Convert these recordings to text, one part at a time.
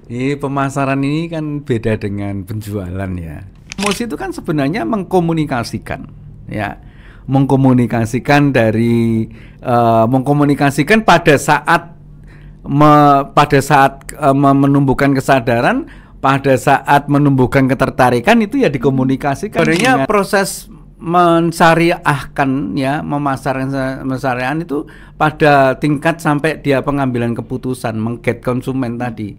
Ini pemasaran ini kan beda dengan penjualan ya. Promosi itu kan sebenarnya mengkomunikasikan, ya, mengkomunikasikan pada saat menumbuhkan kesadaran, pada saat menumbuhkan ketertarikan itu ya dikomunikasikan. Sebenarnya proses mensyariahkan ya, memasarkan itu pada tingkat sampai dia pengambilan keputusan, mengget konsumen tadi.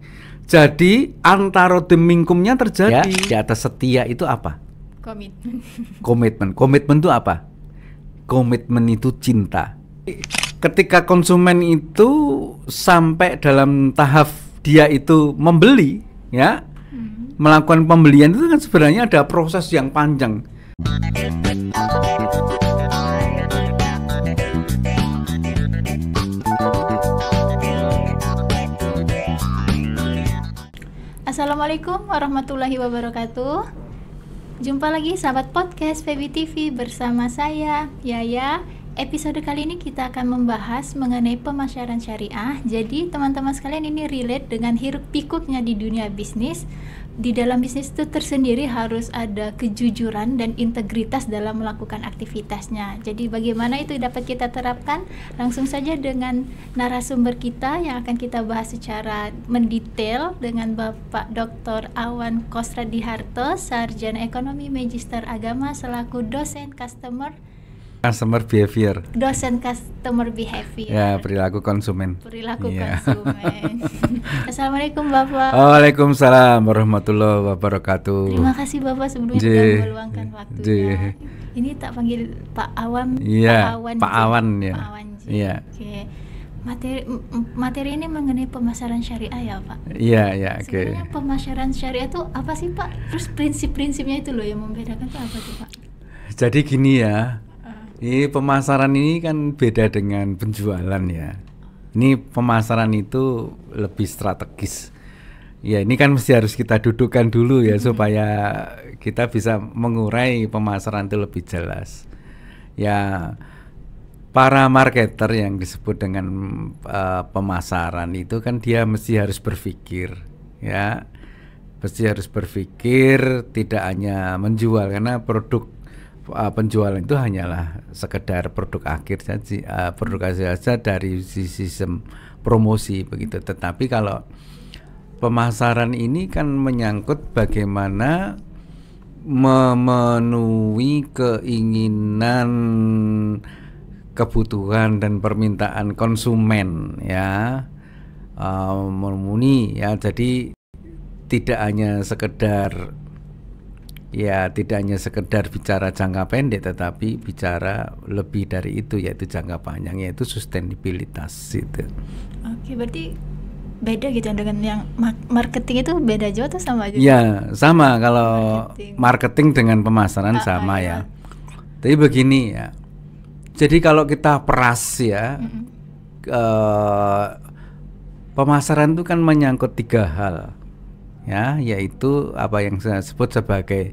Jadi antara demingkumnya terjadi ya, di atas setia itu apa? Komitmen itu apa? Komitmen itu cinta. Ketika konsumen itu sampai dalam tahap dia itu membeli ya, melakukan pembelian itu kan sebenarnya ada proses yang panjang. Assalamualaikum warahmatullahi wabarakatuh. Jumpa lagi sahabat podcast Febi TV bersama saya Yaya. Episode kali ini kita akan membahas mengenai pemasaran syariah. Jadi teman-teman sekalian, ini relate dengan hiruk pikuknya di dunia bisnis. Di dalam bisnis itu tersendiri harus ada kejujuran dan integritas dalam melakukan aktivitasnya. Jadi bagaimana itu dapat kita terapkan? Langsung saja dengan narasumber kita yang akan kita bahas secara mendetail dengan Bapak Dr. Awan Kosradiharto, Sarjana Ekonomi Magister Agama selaku dosen customer behavior. Ya, perilaku konsumen. Konsumen. Assalamualaikum Bapak. Waalaikumsalam warahmatullahi wabarakatuh. Terima kasih Bapak sebelumnya sudah meluangkan waktunya. Ini tak panggil Pak Awan. Iya, Pak Awan ya. Pak Awan. Iya. Oke. Materi ini mengenai pemasaran syariah ya Pak. Iya, oke. Sebenarnya pemasaran syariah itu apa sih Pak? Terus prinsip-prinsipnya itu loh yang membedakan itu apa tuh Pak? Jadi gini ya. Ini pemasaran ini kan beda dengan penjualan ya. Ini pemasaran itu lebih strategis. Ya, ini kan mesti harus kita dudukkan dulu ya supaya kita bisa mengurai pemasaran itu lebih jelas. Ya, para marketer yang disebut dengan pemasaran itu kan dia mesti harus berpikir ya. Mesti harus berpikir, tidak hanya menjual, karena penjualan itu hanyalah sekedar produk akhir saja, produk saja dari sistem promosi begitu. Tetapi kalau pemasaran ini kan menyangkut bagaimana memenuhi keinginan, kebutuhan dan permintaan konsumen ya, memenuhi ya. Jadi tidak hanya sekedar bicara jangka pendek, tetapi bicara lebih dari itu, yaitu jangka panjang, yaitu sustainabilitas itu. Oke, berarti beda gitu dengan yang marketing itu beda jauh atau sama aja? Ya, sama. Kalau marketing dengan pemasaran sama ya. Tapi begini ya. Jadi kalau kita peras ya, pemasaran itu kan menyangkut 3 hal. Ya, yaitu apa yang saya sebut sebagai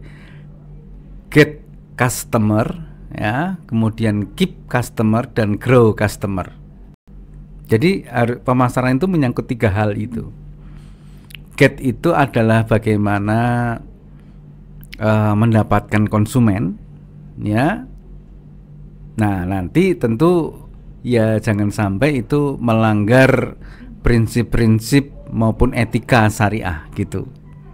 get customer ya, kemudian keep customer dan grow customer. Jadi pemasaran itu menyangkut 3 hal itu. Get itu adalah bagaimana mendapatkan konsumen ya. Nah, nanti tentu ya jangan sampai itu melanggar prinsip-prinsip maupun etika syariah gitu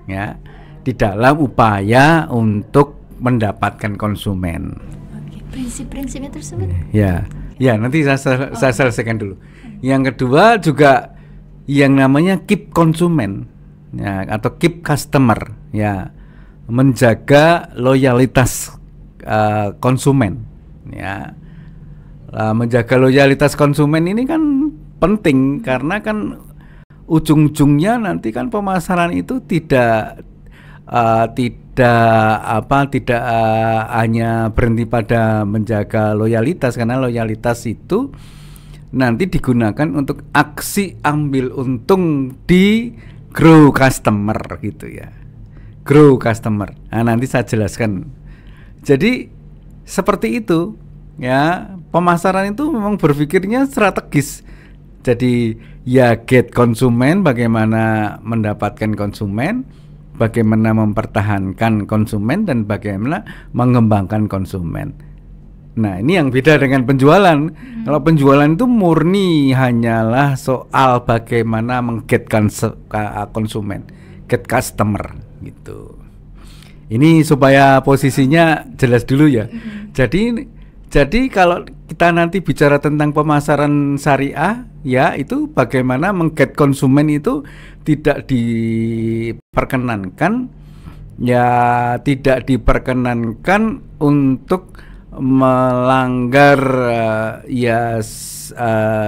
ya, di dalam upaya untuk mendapatkan konsumen. Oke, prinsip-prinsipnya tersebut. Ya, nanti saya selesaikan dulu. Yang kedua juga yang namanya keep konsumen ya, atau keep customer ya, menjaga loyalitas konsumen ya. Menjaga loyalitas konsumen ini kan penting, karena kan ujung-ujungnya nanti kan pemasaran itu tidak hanya berhenti pada menjaga loyalitas, karena loyalitas itu nanti digunakan untuk aksi ambil untung di grow customer gitu ya. Grow customer. Nah, nanti saya jelaskan. Jadi seperti itu ya, pemasaran itu memang berpikirnya strategis. Jadi ya get konsumen, bagaimana mendapatkan konsumen, bagaimana mempertahankan konsumen, dan bagaimana mengembangkan konsumen. Nah, ini yang beda dengan penjualan. Kalau penjualan itu murni hanyalah soal bagaimana mengget konsumen, get customer gitu. Ini supaya posisinya jelas dulu ya. Jadi kalau kita nanti bicara tentang pemasaran syariah, ya itu bagaimana mengget konsumen itu tidak diperkenankan, ya tidak diperkenankan untuk melanggar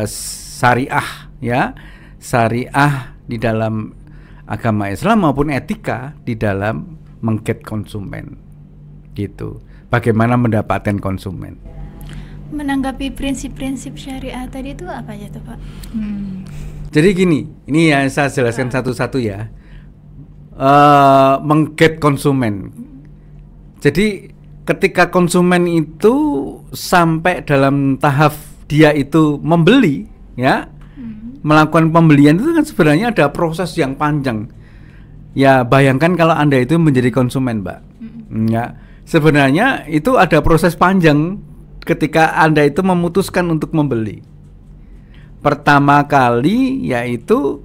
syariah, ya syariah di dalam agama Islam maupun etika di dalam mengget konsumen gitu. Bagaimana mendapatkan konsumen? Menanggapi prinsip-prinsip syariah tadi itu apa aja tuh Pak? Jadi gini, ini ya saya jelaskan satu-satu ya. Mengget konsumen. Jadi ketika konsumen itu sampai dalam tahap dia itu membeli, ya, melakukan pembelian itu kan sebenarnya ada proses yang panjang. Ya bayangkan kalau Anda itu menjadi konsumen, Mbak. Ya, sebenarnya itu ada proses panjang ketika Anda itu memutuskan untuk membeli. Pertama kali yaitu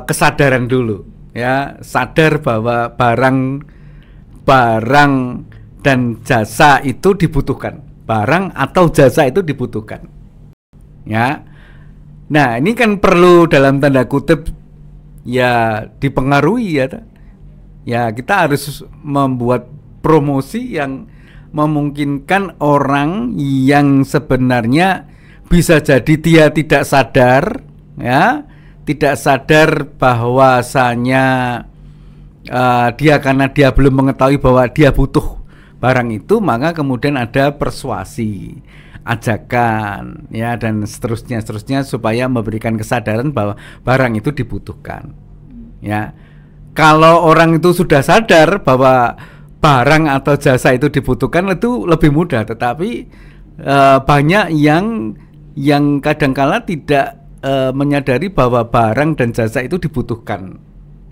kesadaran dulu, ya, sadar bahwa barang dan jasa itu dibutuhkan. Barang atau jasa itu dibutuhkan. Ya. Nah, ini kan perlu dalam tanda kutip ya dipengaruhi ya. Ya, kita harus membuat promosi yang memungkinkan orang yang sebenarnya bisa jadi dia tidak sadar, ya, tidak sadar bahwasanya dia karena dia belum mengetahui bahwa dia butuh barang itu, maka kemudian ada persuasi, ajakan, ya, dan seterusnya supaya memberikan kesadaran bahwa barang itu dibutuhkan, ya. Kalau orang itu sudah sadar bahwa barang atau jasa itu dibutuhkan, itu lebih mudah. Tetapi banyak yang kadangkala tidak menyadari bahwa barang dan jasa itu dibutuhkan,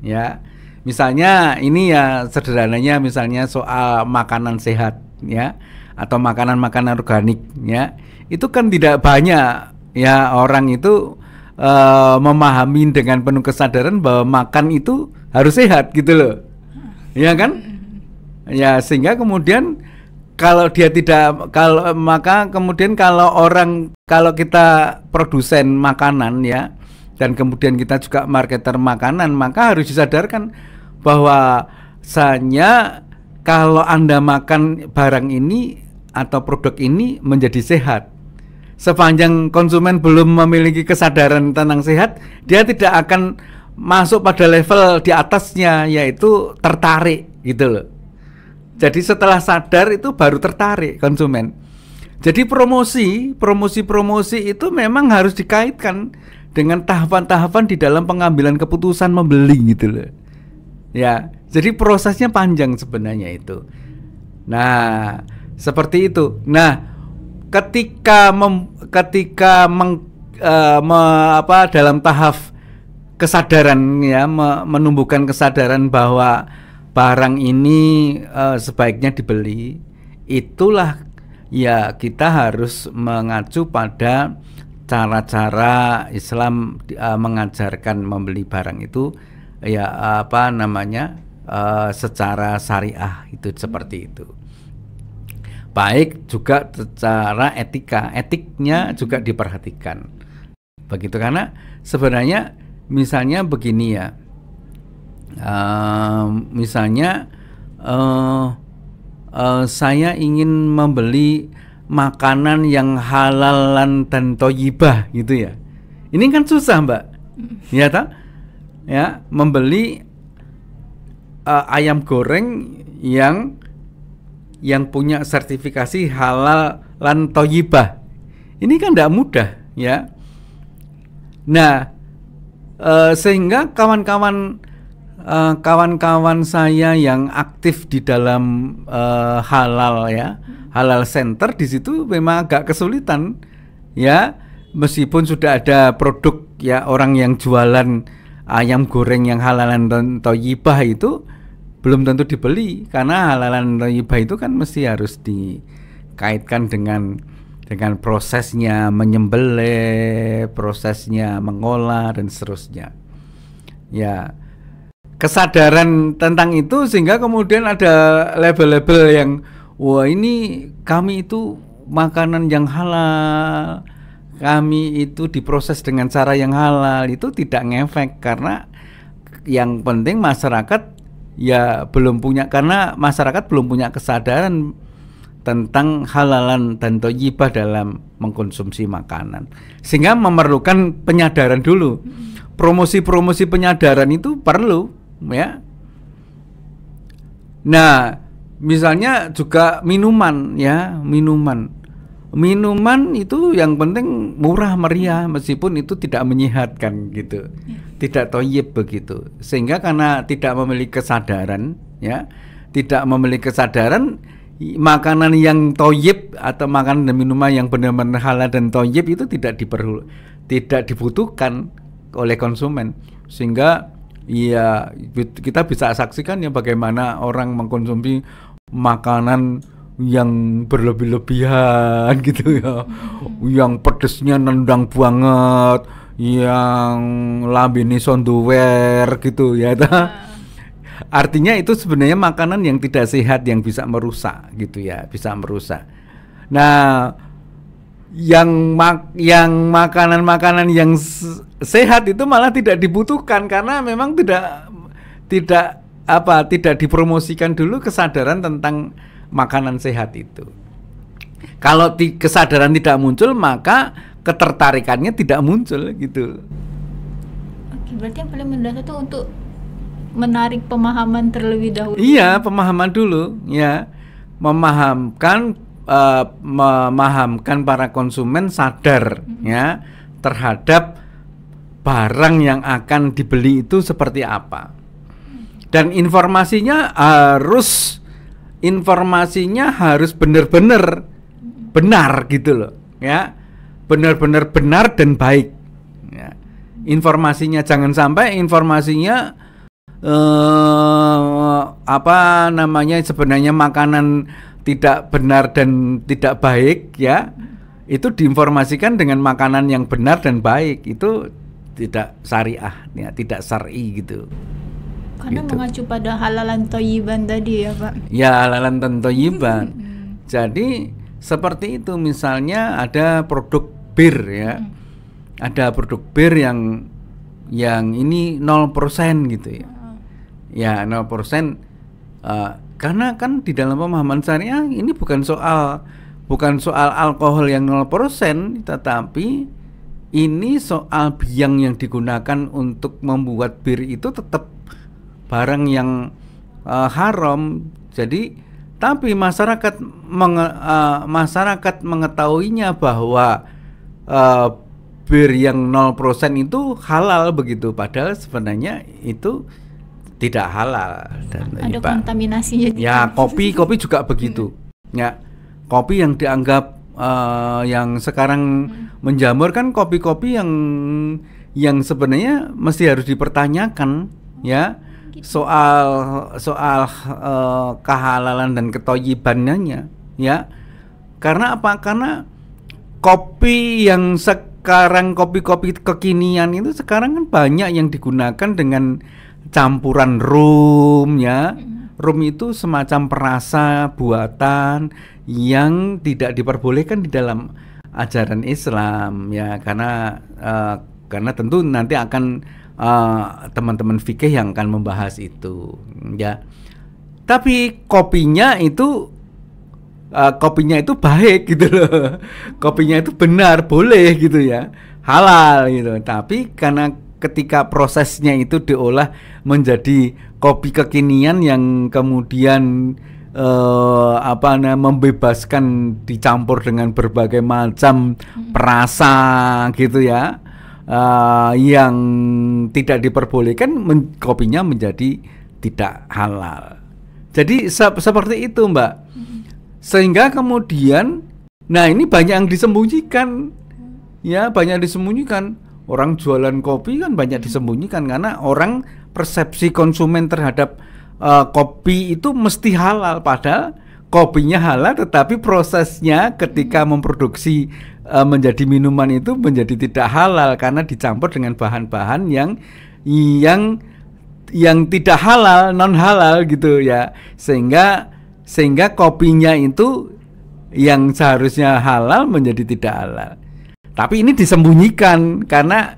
ya. Misalnya ini ya sederhananya, misalnya soal makanan sehat, ya, atau makanan-makanan organik, ya, itu kan tidak banyak ya orang itu memahami dengan penuh kesadaran bahwa makan itu harus sehat gitu loh, ya kan? Ya, sehingga kemudian kalau dia tidak, maka kemudian kalau kita produsen makanan, ya, dan kemudian kita juga marketer makanan, maka harus disadarkan bahwa kalau Anda makan barang ini atau produk ini menjadi sehat, sepanjang konsumen belum memiliki kesadaran tentang sehat, dia tidak akan masuk pada level di atasnya, yaitu tertarik gitu loh. Jadi setelah sadar itu baru tertarik konsumen. Jadi promosi itu memang harus dikaitkan dengan tahapan-tahapan di dalam pengambilan keputusan membeli gitu loh. Ya, jadi prosesnya panjang sebenarnya itu. Nah, seperti itu. Nah, ketika dalam tahap kesadaran, ya, menumbuhkan kesadaran bahwa barang ini sebaiknya dibeli, itulah ya kita harus mengacu pada cara-cara Islam mengajarkan membeli barang itu, ya, secara syariah itu seperti itu. Baik juga secara etiknya juga diperhatikan. Begitu, karena sebenarnya misalnya begini ya. Misalnya saya ingin membeli makanan yang halalan dan thayyibah gitu ya. Ini kan susah, Mbak. Ya tak? Ya, membeli ayam goreng yang punya sertifikasi halal dan thayyibah. Ini kan tidak mudah, ya. Nah, sehingga kawan-kawan saya yang aktif di dalam halal, ya, halal center, di situ memang agak kesulitan, ya, meskipun sudah ada produk ya, orang yang jualan ayam goreng yang halalan thayyibah itu belum tentu dibeli, karena halalan thayyibah itu kan mesti harus dikaitkan dengan prosesnya menyembelih, prosesnya mengolah dan seterusnya. Ya, kesadaran tentang itu sehingga kemudian ada label-label yang wah ini kami itu makanan yang halal, kami itu diproses dengan cara yang halal. Itu tidak ngefek, karena yang penting masyarakat ya belum punya, karena masyarakat belum punya kesadaran tentang halalan dan thayyibah dalam mengkonsumsi makanan, sehingga memerlukan penyadaran dulu. Promosi-promosi penyadaran itu perlu ya. Nah, misalnya juga minuman ya, minuman itu yang penting murah meriah, meskipun itu tidak menyehatkan gitu, tidak thayyib begitu. Sehingga karena tidak memiliki kesadaran ya, tidak memiliki kesadaran, makanan yang thayyib atau makanan dan minuman yang benar-benar halal dan thayyib itu tidak dibutuhkan oleh konsumen. Sehingga ya kita bisa saksikan ya bagaimana orang mengkonsumsi makanan yang berlebih-lebihan gitu ya, yang pedesnya nendang banget, yang lambene sondower gitu ya. Artinya itu sebenarnya makanan yang tidak sehat, yang bisa merusak gitu ya, bisa merusak. Nah, yang makanan-makanan yang sehat itu malah tidak dibutuhkan, karena memang tidak dipromosikan dulu kesadaran tentang makanan sehat itu. Kalau kesadaran tidak muncul, maka ketertarikannya tidak muncul gitu. Oke, berarti yang paling mendasar itu untuk menarik pemahaman terlebih dahulu. Iya, pemahaman dulu ya. Memahamkan para konsumen sadar ya terhadap barang yang akan dibeli itu seperti apa. Dan informasinya harus benar-benar benar gitu loh ya. Benar-benar benar dan baik ya. Informasinya jangan sampai informasinya sebenarnya makanan tidak benar dan tidak baik ya, itu diinformasikan dengan makanan yang benar dan baik, itu tidak syariah ya, tidak syar'i gitu. Karena gitu. Mengacu pada halalan thayyiban tadi ya Pak. Ya, halalan dan thayyiban. Jadi seperti itu, misalnya ada produk bir ya, ada produk bir yang ini 0% gitu ya. Ya 0%, karena kan di dalam pemahaman syariah ini bukan soal alkohol yang 0%, tetapi ini soal biang yang digunakan untuk membuat bir itu tetap barang yang haram. Jadi tapi masyarakat mengetahuinya bahwa bir yang 0% itu halal begitu, padahal sebenarnya itu tidak halal dan ada kontaminasinya. Ya, kopi juga begitu. Ya, kopi yang dianggap yang sekarang menjamur kan kopi-kopi yang sebenarnya mesti harus dipertanyakan ya, soal kehalalan dan kethayyibannya ya. Karena apa? Karena kopi yang sekarang, kopi-kopi kekinian itu sekarang kan banyak yang digunakan dengan campuran rum ya. Rum itu semacam perasa buatan yang tidak diperbolehkan di dalam ajaran Islam ya, karena tentu nanti akan teman-teman fikih yang akan membahas itu ya. Tapi kopinya itu baik gitu loh. Kopinya itu benar, boleh gitu ya, halal gitu. Tapi karena ketika prosesnya itu diolah menjadi kopi kekinian yang kemudian membebaskan dicampur dengan berbagai macam perasa gitu ya, yang tidak diperbolehkan, kopinya menjadi tidak halal. Jadi seperti itu Mbak. Sehingga kemudian, nah ini banyak yang disembunyikan ya banyak disembunyikan. Orang jualan kopi kan banyak disembunyikan karena orang persepsi konsumen terhadap kopi itu mesti halal, padahal kopinya halal tetapi prosesnya ketika memproduksi menjadi minuman itu menjadi tidak halal karena dicampur dengan bahan-bahan yang tidak halal, non halal gitu ya, sehingga kopinya itu yang seharusnya halal menjadi tidak halal. Tapi ini disembunyikan karena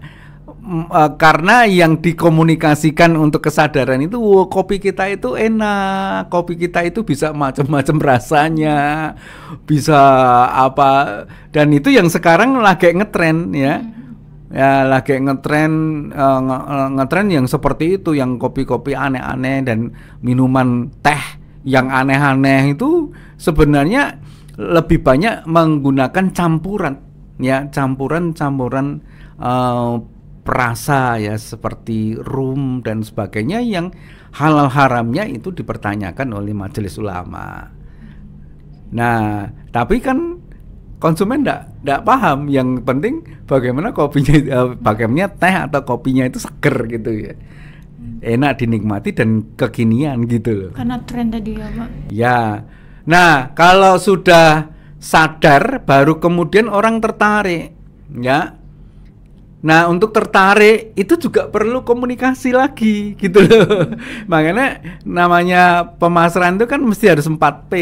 yang dikomunikasikan untuk kesadaran itu, kopi kita itu enak, kopi kita itu bisa macam-macam rasanya, bisa apa, dan itu yang sekarang lagi ngetren ya. Ya lagi ngetren yang seperti itu, yang kopi-kopi aneh-aneh dan minuman teh yang aneh-aneh itu sebenarnya lebih banyak menggunakan campuran perasa ya, seperti rum dan sebagainya yang halal haramnya itu dipertanyakan oleh majelis ulama. Nah, tapi kan konsumen enggak paham, yang penting bagaimana kopinya, bagaimana teh atau kopinya itu seger gitu ya. Enak dinikmati dan kekinian gitu loh. Karena tren tadi ya, Pak. Ya. Nah, kalau sudah sadar baru kemudian orang tertarik, ya. Nah, untuk tertarik itu juga perlu komunikasi lagi gitu loh. Makanya namanya pemasaran itu kan mesti harus 4P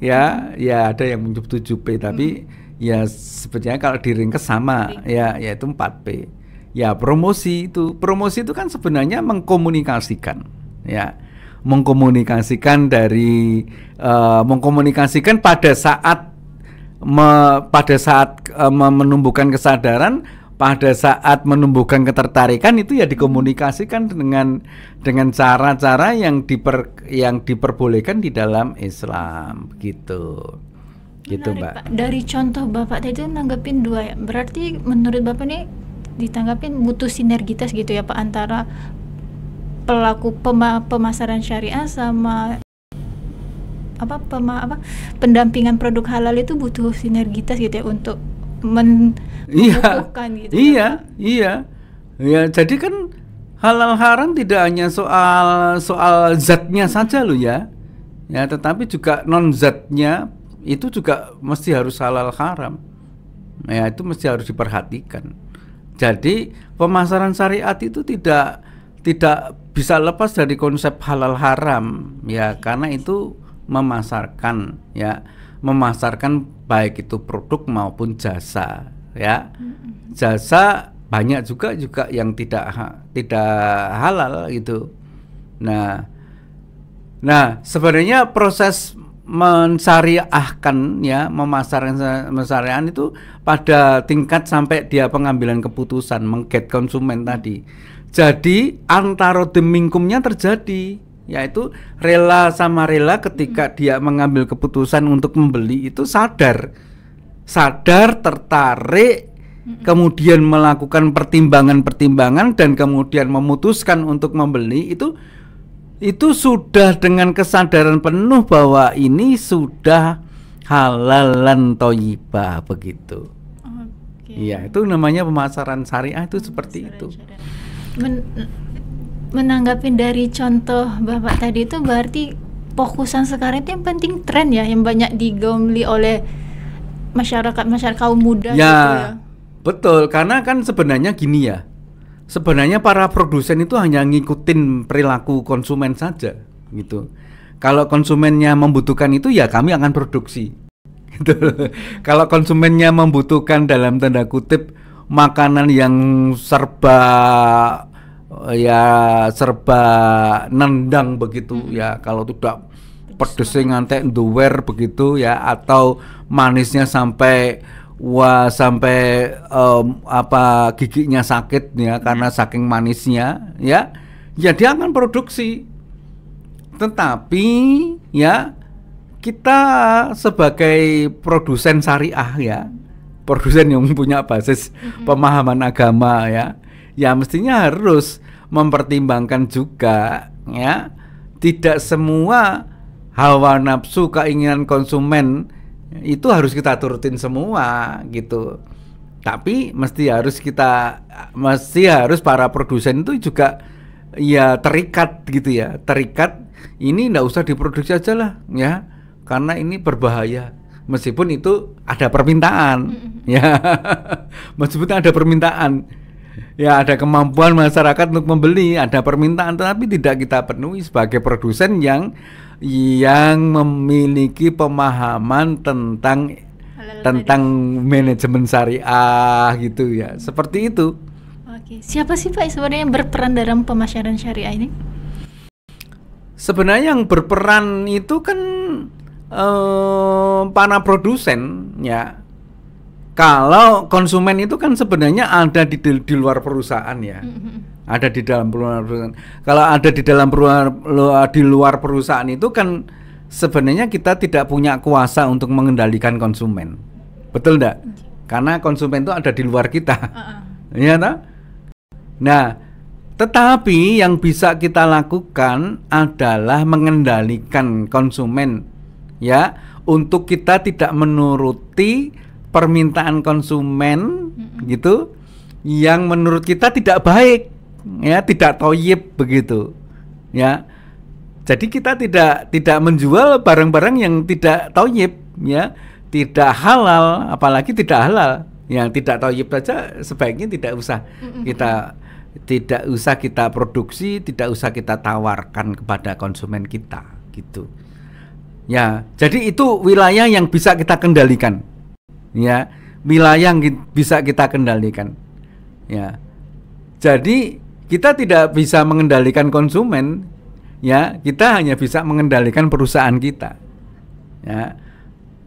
ya. Ya ada yang menyebut 7P tapi ya sebetulnya kalau diringkas sama ya, yaitu 4P. Ya promosi itu kan sebenarnya mengkomunikasikan ya. Mengkomunikasikan pada saat menumbuhkan kesadaran, pada saat menumbuhkan ketertarikan itu ya dikomunikasikan dengan cara-cara yang diperbolehkan di dalam Islam gitu. Gitu, Mbak. Pak. Dari contoh Bapak tadi itu nanggepin 2 ya. Berarti menurut Bapak nih ditanggapin butuh sinergitas gitu ya Pak, antara pelaku pemasaran syariah sama pendampingan produk halal itu butuh sinergitas gitu ya untuk menumbuhkan gitu. Iya. Ya, jadi kan halal haram tidak hanya soal zatnya saja loh ya. Ya, tetapi juga non zatnya itu juga mesti harus halal haram. Ya, itu mesti harus diperhatikan. Jadi pemasaran syariat itu tidak bisa lepas dari konsep halal haram ya, karena itu memasarkan baik itu produk maupun jasa ya. Jasa banyak juga yang tidak halal gitu. Nah sebenarnya proses mensyariahkan ya, memasarkan itu pada tingkat sampai dia pengambilan keputusan, mengget konsumen tadi. Jadi antara demingkumnya terjadi, yaitu rela sama rela ketika dia mengambil keputusan untuk membeli itu sadar, tertarik, kemudian melakukan pertimbangan dan kemudian memutuskan untuk membeli itu sudah dengan kesadaran penuh bahwa ini sudah halalan thayyibah begitu. Iya, itu namanya pemasaran syariah itu seperti itu. Menanggapi dari contoh Bapak tadi itu berarti fokusan sekarang itu yang penting tren ya, yang banyak digaungli oleh masyarakat kaum muda ya, gitu ya. Betul, karena kan sebenarnya gini ya. Sebenarnya para produsen itu hanya ngikutin perilaku konsumen saja gitu. Kalau konsumennya membutuhkan itu ya kami akan produksi. Gitu. Kalau konsumennya membutuhkan dalam tanda kutip makanan yang serba nendang begitu ya, kalau tidak pedesnya ngantek nduwer begitu ya, atau manisnya sampai giginya sakit ya karena saking manisnya ya dia akan produksi. Tetapi ya kita sebagai produsen syariah ya, produsen yang punya basis pemahaman agama ya mestinya harus mempertimbangkan juga ya, tidak semua hawa nafsu keinginan konsumen itu harus kita turutin semua gitu. Tapi mesti harus para produsen itu juga ya terikat gitu ya, terikat ini nggak usah diproduksi aja lah ya, karena ini berbahaya. Meskipun itu ada permintaan, ya, meskipun ada permintaan, ya ada kemampuan masyarakat untuk membeli, ada permintaan, tetapi tidak kita penuhi sebagai produsen yang memiliki pemahaman tentang manajemen syariah gitu ya, seperti itu. Oke, siapa sih Pak sebenarnya yang berperan dalam pemasaran syariah ini? Sebenarnya yang berperan itu kan para produsen ya. Kalau konsumen itu kan sebenarnya ada di luar perusahaan ya. Ada di dalam perusahaan. Kalau ada di luar perusahaan itu kan sebenarnya kita tidak punya kuasa untuk mengendalikan konsumen. Betul enggak? Karena konsumen itu ada di luar kita. Ya toh? Nah, tetapi yang bisa kita lakukan adalah mengendalikan konsumen ya, untuk kita tidak menuruti permintaan konsumen gitu yang menurut kita tidak baik ya, tidak thayyib begitu ya. Jadi kita tidak menjual barang-barang yang tidak thayyib ya, tidak halal, apalagi tidak halal. Yang tidak thayyib saja sebaiknya tidak usah kita produksi, tidak usah kita tawarkan kepada konsumen kita gitu. Ya, jadi itu wilayah yang bisa kita kendalikan. Ya, wilayah yang bisa kita kendalikan. Ya. Jadi kita tidak bisa mengendalikan konsumen, ya, kita hanya bisa mengendalikan perusahaan kita. Ya.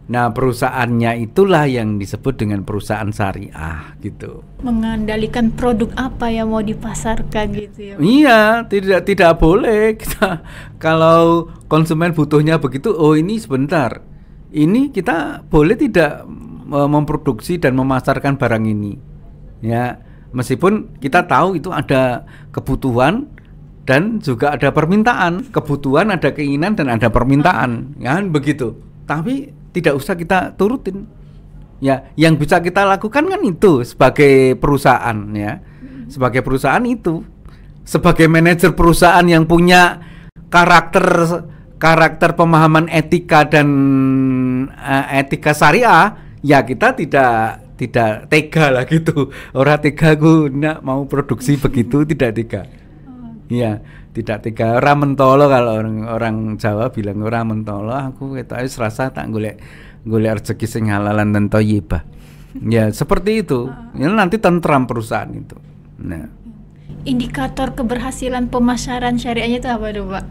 Nah, perusahaannya itulah yang disebut dengan perusahaan syariah gitu. Mengendalikan produk apa yang mau dipasarkan gitu ya. Iya, tidak boleh kita kalau konsumen butuhnya begitu, oh ini sebentar. Ini kita boleh tidak memproduksi dan memasarkan barang ini. Ya, meskipun kita tahu itu ada kebutuhan dan juga ada permintaan. Kebutuhan, ada keinginan dan ada permintaan, kan begitu. Tapi tidak usah kita turutin. Ya, yang bisa kita lakukan kan itu sebagai perusahaan ya. Sebagai perusahaan itu, sebagai manajer perusahaan yang punya karakter pemahaman etika dan etika syariah, ya kita tidak tega lah gitu. Orang tega gue nak mau produksi begitu, tidak tega. Ya, tidak tega. Ora mentolo, kalau orang Jawa bilang ora mentolo, aku ketake serasa tak golek rezeki sing halalan dan thayyibah. Ya, seperti itu. Ya, nanti tentram perusahaan itu. Nah, indikator keberhasilan pemasaran syariahnya itu apa tuh, Pak?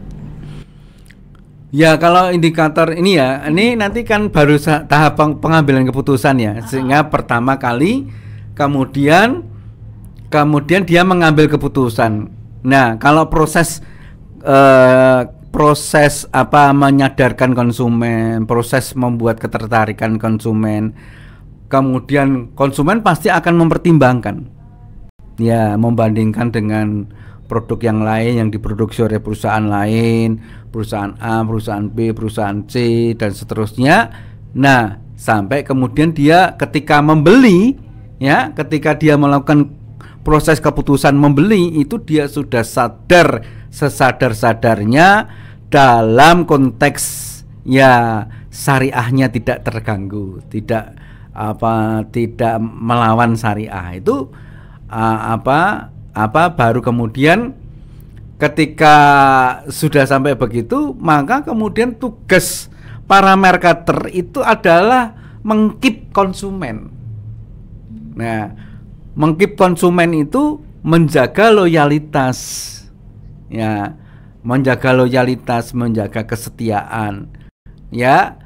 Ya, kalau indikator ini ya, ini nanti kan baru tahap pengambilan keputusan ya. Sehingga pertama kali kemudian dia mengambil keputusan. Nah, kalau proses menyadarkan konsumen, proses membuat ketertarikan konsumen, kemudian konsumen pasti akan mempertimbangkan, ya, membandingkan dengan produk yang lain yang diproduksi oleh perusahaan lain, perusahaan A, perusahaan B, perusahaan C, dan seterusnya. Nah, sampai kemudian dia ketika membeli, ya, ketika dia melakukan proses keputusan membeli itu, dia sudah sadar sesadar-sadarnya dalam konteks ya syariahnya tidak terganggu, tidak melawan syariah. Itu baru kemudian ketika sudah sampai begitu, maka kemudian tugas para marketer itu adalah mengkeep konsumen. Nah, mengkeep konsumen itu menjaga loyalitas, ya, menjaga loyalitas, menjaga kesetiaan, ya,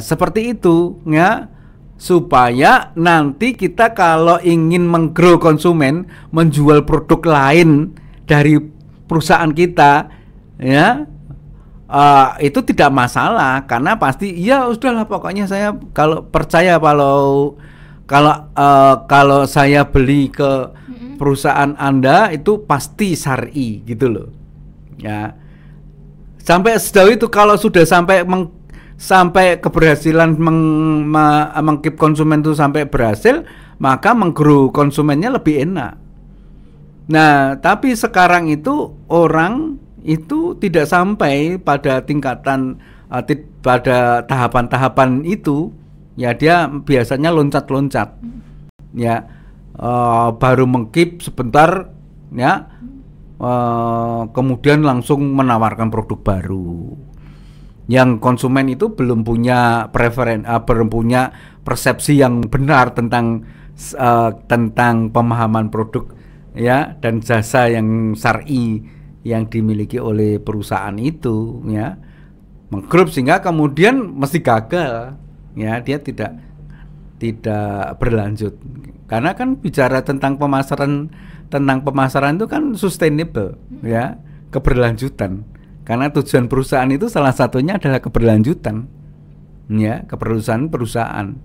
seperti itu, ya, supaya nanti kita kalau ingin menggrow konsumen, menjual produk lain dari perusahaan kita, ya, itu tidak masalah, karena pasti ya sudahlah, pokoknya saya kalau percaya kalau saya beli ke perusahaan Anda itu pasti syar'i gitu loh. Ya. Sampai sejauh itu, kalau sudah sampai sampai keberhasilan mengkeep konsumen itu sampai berhasil, maka menggrow konsumennya lebih enak. Nah, tapi sekarang itu orang itu tidak sampai pada tingkatan pada tahapan-tahapan itu, ya dia biasanya loncat-loncat, ya baru mengkeep sebentar, ya kemudian langsung menawarkan produk baru. Yang konsumen itu belum punya belum punya persepsi yang benar tentang pemahaman produk, ya, dan jasa yang syar'i yang dimiliki oleh perusahaan itu, ya, menggrup sehingga kemudian mesti gagal, ya, dia tidak berlanjut. Karena kan bicara tentang pemasaran itu kan sustainable, ya, keberlanjutan. Karena tujuan perusahaan itu salah satunya adalah keberlanjutan, ya, keberlanjutan perusahaan,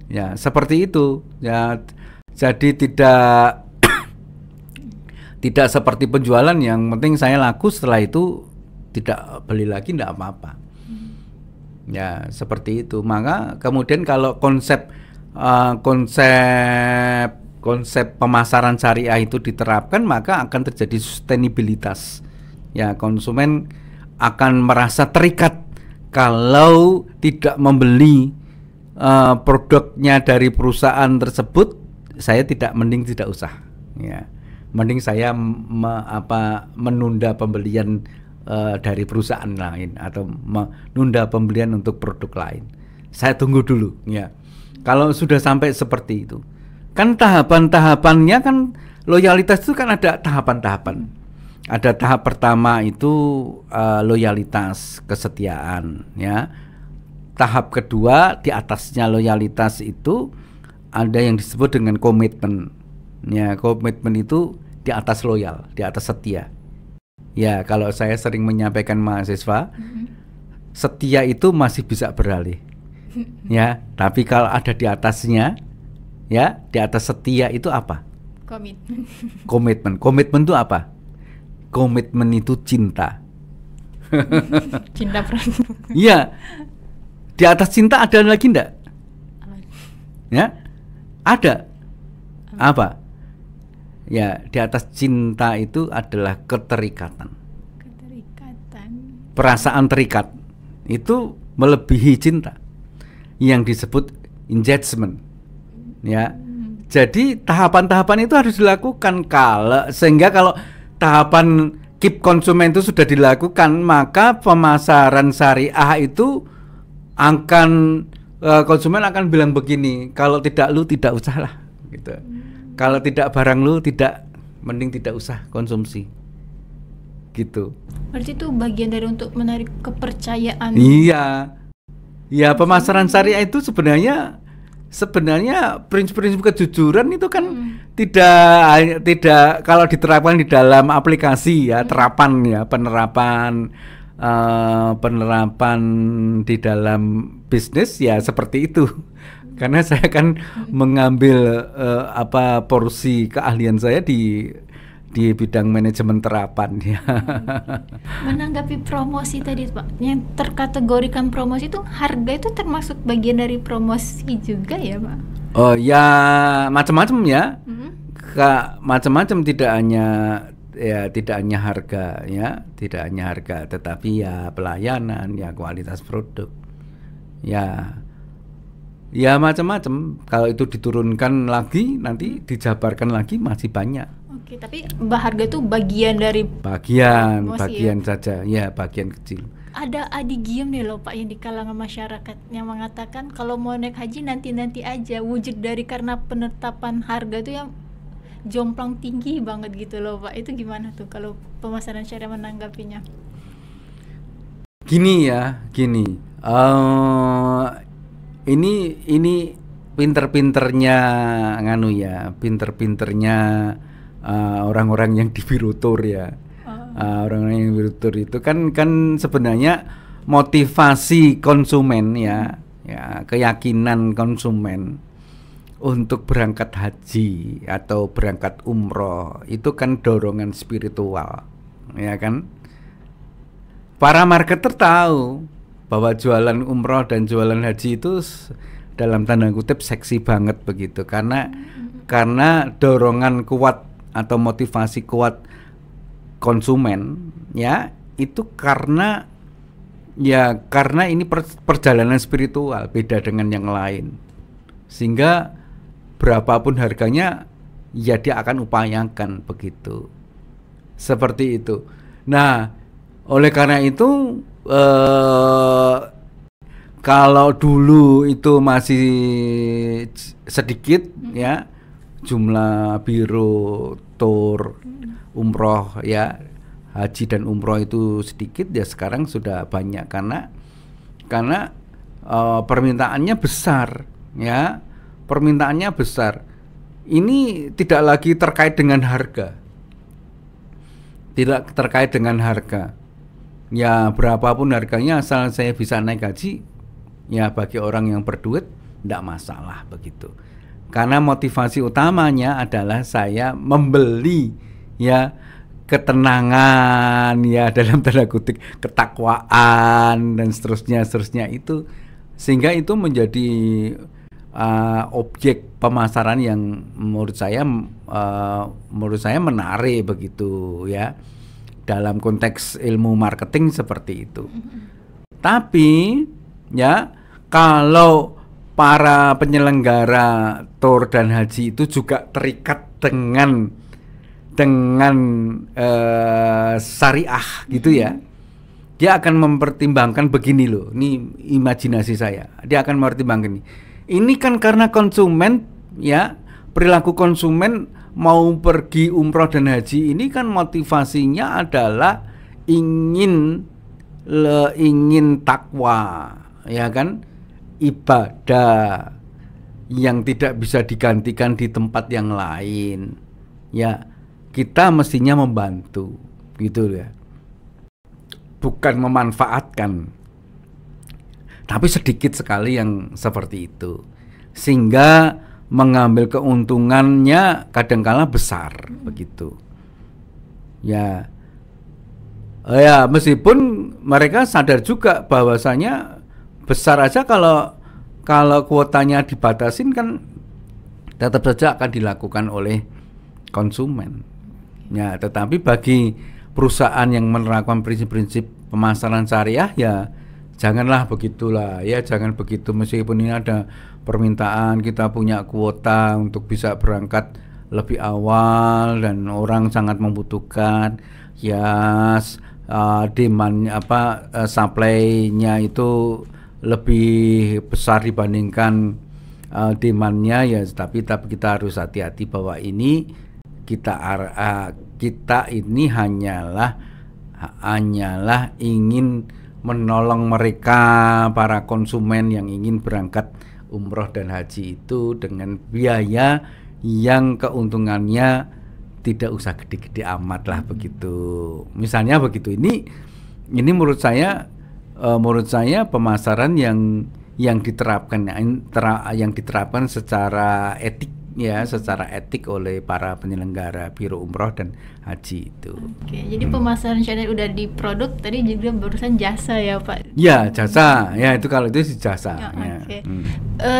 ya, seperti itu, ya. Jadi tidak seperti penjualan yang penting saya laku, setelah itu tidak beli lagi, tidak apa-apa, ya, seperti itu. Maka kemudian kalau konsep pemasaran syariah itu diterapkan, maka akan terjadi sustainabilitas. Ya, konsumen akan merasa terikat kalau tidak membeli produknya dari perusahaan tersebut. Saya mending tidak usah, ya, mending saya menunda pembelian dari perusahaan lain atau menunda pembelian untuk produk lain. Saya tunggu dulu, ya. Kalau sudah sampai seperti itu, kan tahapan-tahapannya kan, loyalitas itu kan ada tahapan-tahapan. Ada tahap pertama itu loyalitas, kesetiaan, ya. Tahap kedua di atasnya loyalitas itu ada yang disebut dengan komitmen. Ya, komitmen itu di atas loyal, di atas setia. Ya, kalau saya sering menyampaikan mahasiswa, setia itu masih bisa beralih. Ya, tapi kalau ada di atasnya, ya, di atas setia itu apa? Komitmen. Komitmen itu apa? Komitmen itu cinta. Cinta produk. Iya. Di atas cinta ada lagi enggak? Ya? Ada. Apa? Ya, di atas cinta itu adalah keterikatan. Perasaan terikat itu melebihi cinta, yang disebut engagement. Ya. Jadi tahapan-tahapan itu harus dilakukan, sehingga kalau tahapan keep konsumen itu sudah dilakukan, maka pemasaran syariah itu akan konsumen akan bilang begini, kalau tidak lu tidak usah lah, gitu. Kalau tidak barang lu mending tidak usah konsumsi, gitu. Berarti itu bagian dari untuk menarik kepercayaan. Iya, ya, pemasaran syariah itu sebenarnya prinsip-prinsip kejujuran itu kan tidak kalau diterapkan di dalam aplikasi, ya, penerapan di dalam bisnis, ya, seperti itu. Karena saya kan mengambil porsi keahlian saya di bidang manajemen terapan, ya. Menanggapi promosi tadi, Pak, yang terkategorikan promosi itu, harga itu termasuk bagian dari promosi juga ya, Pak? Oh ya, macam-macam ya. Macam-macam, tidak hanya harga, ya, tidak hanya harga, tetapi ya pelayanan, ya, kualitas produk, ya macam-macam. Kalau itu diturunkan lagi, nanti dijabarkan lagi, masih banyak. Oke, tapi harga itu bagian dari bagian saja, ya, bagian kecil. Ada adigium nih loh, Pak, yang di kalangan masyarakat yang mengatakan kalau mau naik haji nanti aja, wujud dari karena penetapan harga itu yang jomplang tinggi banget gitu loh, Pak. Itu gimana tuh kalau pemasaran syariah menanggapinya? Gini, ini pinter-pinternya orang-orang yang di Birotur, ya. Orang-orang yang Birotur itu kan sebenarnya motivasi konsumen, ya, keyakinan konsumen untuk berangkat haji atau berangkat umroh itu kan dorongan spiritual, ya kan. Para marketer tahu bahwa jualan umroh dan jualan haji itu dalam tanda kutip seksi banget begitu, karena dorongan kuat atau motivasi kuat konsumen ya itu karena ini perjalanan spiritual, beda dengan yang lain, sehingga berapapun harganya ya dia akan upayakan begitu, seperti itu. Nah, oleh karena itu kalau dulu itu masih sedikit ya jumlah biro tour umroh ya, haji dan umroh itu sedikit, ya sekarang sudah banyak karena permintaannya besar ya, permintaannya besar. Ini tidak lagi terkait dengan harga, tidak terkait dengan harga ya, berapapun harganya asal saya bisa naik haji ya, bagi orang yang berduit tidak masalah begitu, karena motivasi utamanya adalah saya membeli ya ketenangan ya, dalam tanda kutip ketakwaan dan seterusnya itu, sehingga itu menjadi objek pemasaran yang menurut saya menarik begitu ya, dalam konteks ilmu marketing seperti itu. Tapi ya kalau para penyelenggara tour dan haji itu juga terikat dengan syariah gitu ya, dia akan mempertimbangkan begini loh, ini imajinasi saya, dia akan mempertimbangkan ini kan karena konsumen ya, perilaku konsumen mau pergi umroh dan haji ini kan motivasinya adalah ingin takwa ya kan, ibadah yang tidak bisa digantikan di tempat yang lain ya, kita mestinya membantu gitu ya, bukan memanfaatkan. Tapi sedikit sekali yang seperti itu, sehingga mengambil keuntungannya kadangkala besar begitu ya. Ya meskipun mereka sadar juga bahwasanya besar aja kalau kuotanya dibatasin kan tetap saja akan dilakukan oleh konsumen ya. Tetapi bagi perusahaan yang menerapkan prinsip-prinsip pemasaran syariah ya janganlah begitulah ya, jangan begitu. Meskipun ini ada permintaan, kita punya kuota untuk bisa berangkat lebih awal dan orang sangat membutuhkan ya, demand supply-nya itu lebih besar dibandingkan demand-nya ya, tapi kita harus hati-hati bahwa ini kita ini hanyalah ingin menolong mereka, para konsumen yang ingin berangkat umroh dan haji itu dengan biaya yang keuntungannya tidak usah gede-gede amat lah begitu. Misalnya begitu. Ini menurut saya pemasaran yang diterapkan secara etik ya, secara etik oleh para penyelenggara biro umroh dan haji itu. Oke, jadi pemasaran syariah udah di produk, tadi juga barusan jasa ya Pak? Ya jasa, ya itu kalau itu sih jasa. Ya, okay.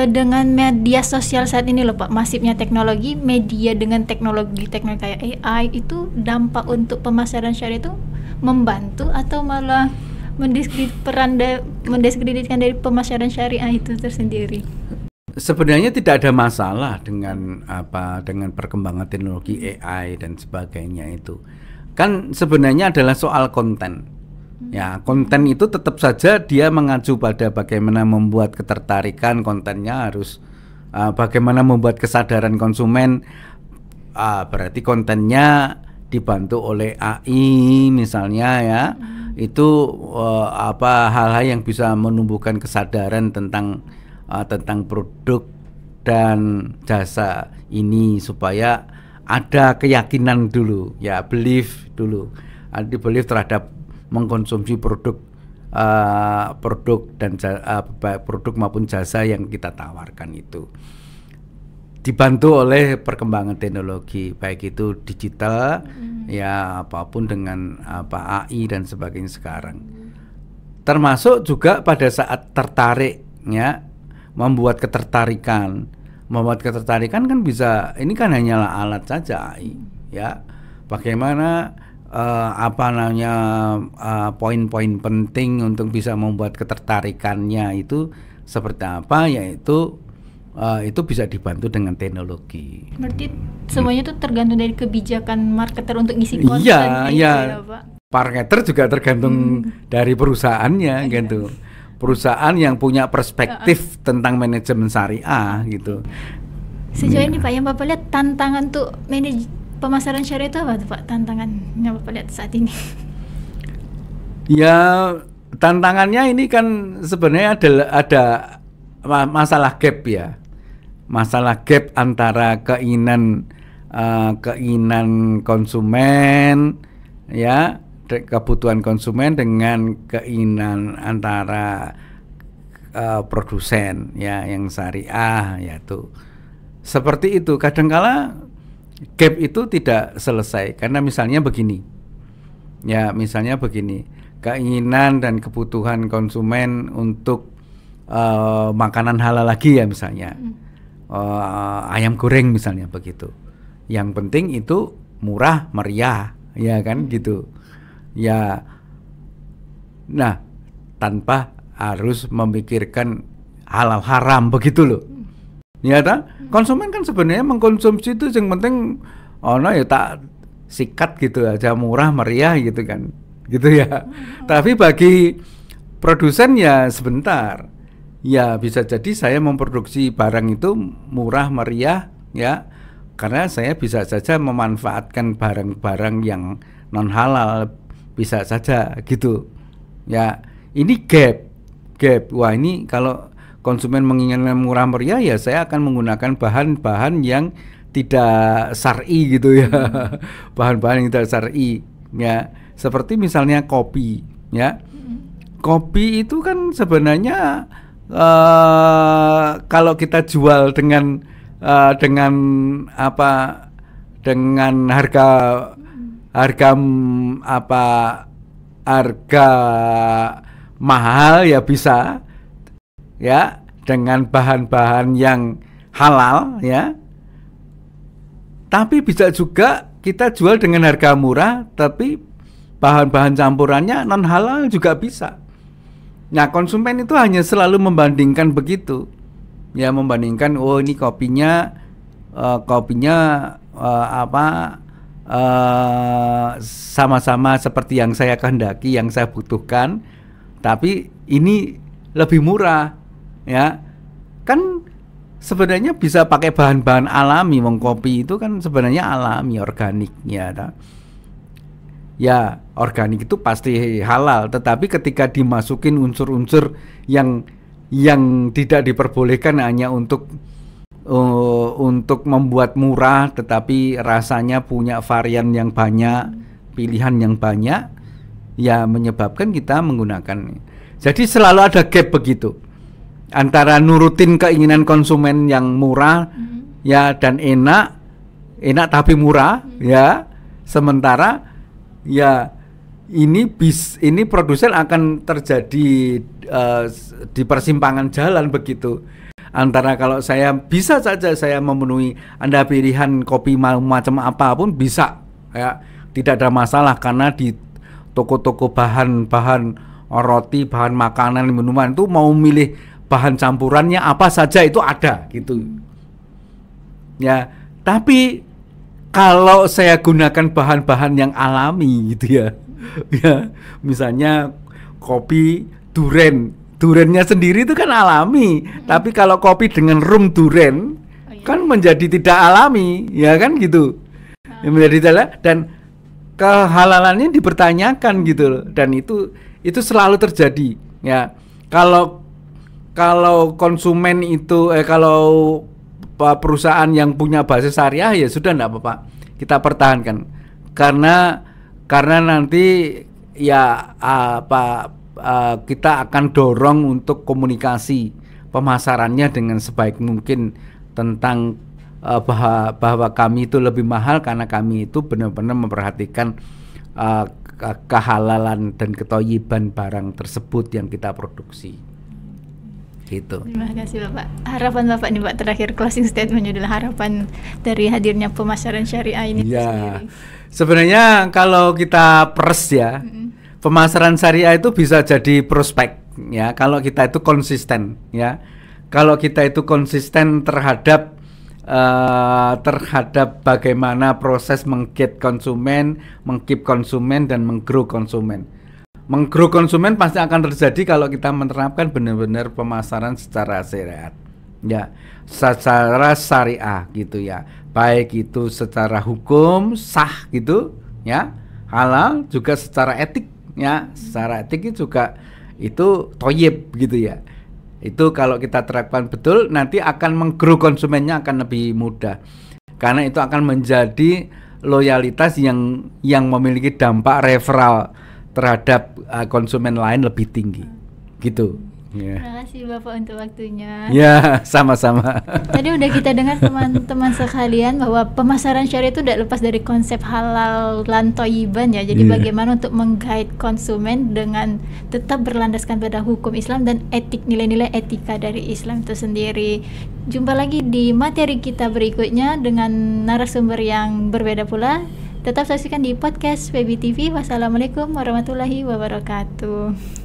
Dengan media sosial saat ini loh Pak, masifnya teknologi, media dengan teknologi kayak AI itu dampak untuk pemasaran syariah itu membantu atau malah mendiskreditkan dari pemasaran syariah itu tersendiri? Sebenarnya tidak ada masalah dengan perkembangan teknologi AI dan sebagainya itu. Kan sebenarnya adalah soal konten. Ya, konten itu tetap saja dia mengacu pada bagaimana membuat ketertarikan, kontennya harus bagaimana membuat kesadaran konsumen. Berarti kontennya dibantu oleh AI misalnya ya. Itu hal-hal yang bisa menumbuhkan kesadaran tentang produk dan jasa ini, supaya ada keyakinan dulu ya, belief dulu, ada belief terhadap mengkonsumsi produk dan produk maupun jasa yang kita tawarkan itu, dibantu oleh perkembangan teknologi baik itu digital ya, apapun dengan AI dan sebagainya sekarang. termasuk juga pada saat tertarik, ya, membuat ketertarikan kan bisa, ini kan hanyalah alat saja, ya. Bagaimana poin-poin penting untuk bisa membuat ketertarikannya itu seperti apa, yaitu itu bisa dibantu dengan teknologi. Berarti semuanya tuh tergantung dari kebijakan marketer untuk ngisi konten. Iya, ya, Pak. Marketer juga tergantung dari perusahaannya gitu. Perusahaan yang punya perspektif tentang manajemen syariah gitu. Sejauh ini Pak, yang Bapak lihat tantangan untuk pemasaran syariah itu apa tuh Pak? Tantangan yang Bapak lihat saat ini? Ya, tantangannya ini kan sebenarnya ada masalah gap, ya. Masalah gap antara keinginan konsumen, ya, kebutuhan konsumen dengan keinginan antara produsen, ya, yang syariah, yaitu seperti itu. Kadangkala gap itu tidak selesai karena misalnya begini, keinginan dan kebutuhan konsumen untuk makanan halal lagi, ya, misalnya ayam goreng misalnya begitu. Yang penting itu murah meriah, ya kan gitu. Ya, nah, tanpa harus memikirkan halal haram begitu loh. Ya, konsumen kan sebenarnya mengkonsumsi itu yang penting ya tak sikat gitu aja, murah meriah gitu kan, gitu ya. Tapi bagi produsen ya sebentar, ya bisa jadi saya memproduksi barang itu murah meriah, ya, karena saya bisa saja memanfaatkan barang-barang yang non halal, bisa saja gitu, ya. Ini gap. Wah, ini kalau konsumen menginginkan murah meriah, ya saya akan menggunakan bahan-bahan yang tidak syar'i gitu, ya. Bahan-bahan yang tidak syar'i, ya. Seperti misalnya kopi, ya. Kopi itu kan sebenarnya kalau kita jual dengan harga mahal, ya bisa, ya, dengan bahan-bahan yang halal, ya. Tapi bisa juga kita jual dengan harga murah tapi bahan-bahan campurannya non halal juga bisa. Nah, konsumen itu hanya selalu membandingkan begitu, ya, membandingkan, oh ini kopinya sama-sama seperti yang saya kehendaki, yang saya butuhkan, tapi ini lebih murah, ya. Kan sebenarnya bisa pakai bahan-bahan alami, kopi itu kan sebenarnya alami, organik, ya. Ya, organik itu pasti halal, tetapi ketika dimasukin unsur-unsur yang tidak diperbolehkan hanya untuk membuat murah, tetapi rasanya punya varian yang banyak, pilihan yang banyak, ya menyebabkan kita menggunakan. Jadi selalu ada gap begitu antara nurutin keinginan konsumen yang murah, ya, dan enak tapi murah, ya. Sementara ya ini produsen akan terjadi di persimpangan jalan begitu. Antara kalau saya bisa saja saya memenuhi Anda pilihan kopi macam apapun bisa, ya, tidak ada masalah, karena di toko-toko bahan roti, bahan makanan, minuman itu mau milih bahan campurannya apa saja itu ada gitu, ya. Tapi kalau saya gunakan bahan-bahan yang alami gitu, ya, ya, misalnya kopi durennya sendiri itu kan alami, tapi kalau kopi dengan rum duren kan menjadi tidak alami, ya kan gitu, menjadi tidak, dan kehalalannya dipertanyakan gitu loh. Dan itu selalu terjadi, ya. Kalau konsumen itu kalau perusahaan yang punya basis syariah, ya sudah, enggak apa-apa, kita pertahankan, karena nanti ya kita akan dorong untuk komunikasi pemasarannya dengan sebaik mungkin tentang bahwa kami itu lebih mahal karena kami itu benar-benar memperhatikan kehalalan dan ketoyiban barang tersebut yang kita produksi. Gitu. Terima kasih Bapak. Harapan Bapak nih Pak terakhir closing statementnya adalah harapan dari hadirnya pemasaran syariah ini sendiri. Sebenarnya kalau kita peres ya, pemasaran syariah itu bisa jadi prospek ya kalau kita itu konsisten ya. Kalau kita itu konsisten terhadap bagaimana proses meng-keep konsumen dan meng-grow konsumen. Meng-grow konsumen pasti akan terjadi kalau kita menerapkan benar-benar pemasaran secara syariat. Ya, secara syariah gitu ya. Baik itu secara hukum sah gitu ya, halal, juga secara etik ya. Secara etik juga itu thoyyib gitu ya. Itu kalau kita terapkan betul nanti akan meng-grow konsumennya akan lebih mudah. Karena itu akan menjadi loyalitas yang memiliki dampak referral terhadap konsumen lain lebih tinggi. Gitu. Yeah. Terima kasih Bapak untuk waktunya. Ya, sama-sama. Tadi udah kita dengar teman-teman sekalian bahwa pemasaran syariah itu tidak lepas dari konsep halal dan thayyiban ya. Jadi bagaimana untuk meng-guide konsumen dengan tetap berlandaskan pada hukum Islam dan etik, nilai-nilai etika dari Islam itu sendiri. Jumpa lagi di materi kita berikutnya dengan narasumber yang berbeda pula. Tetap saksikan di podcast PBTV. Wassalamualaikum warahmatullahi wabarakatuh.